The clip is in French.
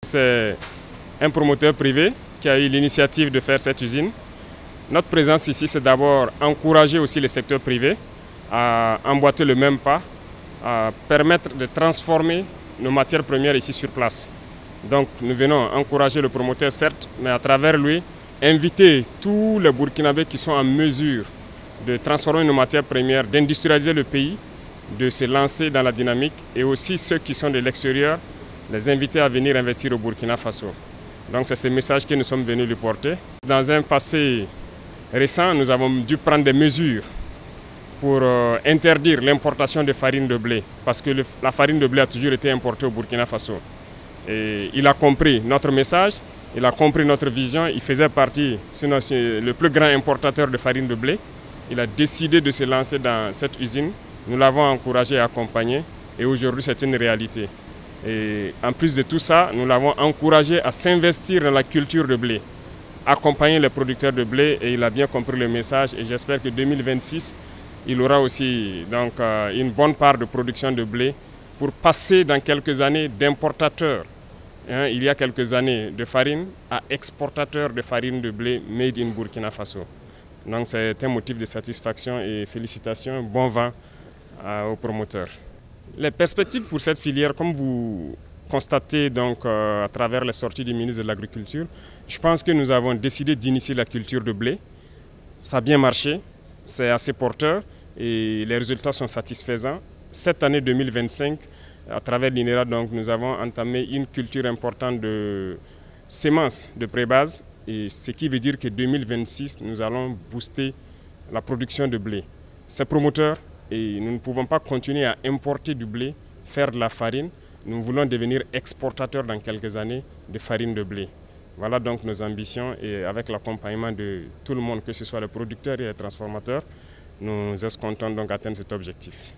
C'est un promoteur privé qui a eu l'initiative de faire cette usine. Notre présence ici, c'est d'abord encourager aussi le secteur privé à emboîter le même pas, à permettre de transformer nos matières premières ici sur place. Donc nous venons encourager le promoteur, certes, mais à travers lui, inviter tous les Burkinabés qui sont en mesure de transformer nos matières premières, d'industrialiser le pays, de se lancer dans la dynamique, et aussi ceux qui sont de l'extérieur, les inviter à venir investir au Burkina Faso. Donc c'est ce message que nous sommes venus lui porter. Dans un passé récent, nous avons dû prendre des mesures pour interdire l'importation de farine de blé, parce que la farine de blé a toujours été importée au Burkina Faso. Et il a compris notre message, il a compris notre vision, il faisait partie, sinon c'est le plus grand importateur de farine de blé. Il a décidé de se lancer dans cette usine. Nous l'avons encouragé et accompagné, et aujourd'hui c'est une réalité. Et en plus de tout ça, nous l'avons encouragé à s'investir dans la culture de blé, accompagner les producteurs de blé, et il a bien compris le message, et j'espère que 2026, il aura aussi donc, une bonne part de production de blé pour passer dans quelques années d'importateur, il y a quelques années, de farine à exportateur de farine de blé made in Burkina Faso. Donc c'est un motif de satisfaction et félicitations, bon vent aux promoteurs. Les perspectives pour cette filière, comme vous constatez donc, à travers les sorties du ministre de l'Agriculture, je pense que nous avons décidé d'initier la culture de blé. Ça a bien marché, c'est assez porteur et les résultats sont satisfaisants. Cette année 2025, à travers l'INERA, nous avons entamé une culture importante de semences de pré-base, et ce qui veut dire que 2026, nous allons booster la production de blé. C'est promoteur. Et nous ne pouvons pas continuer à importer du blé, faire de la farine. Nous voulons devenir exportateurs dans quelques années de farine de blé. Voilà donc nos ambitions, et avec l'accompagnement de tout le monde, que ce soit les producteurs et les transformateurs, nous escomptons donc atteindre cet objectif.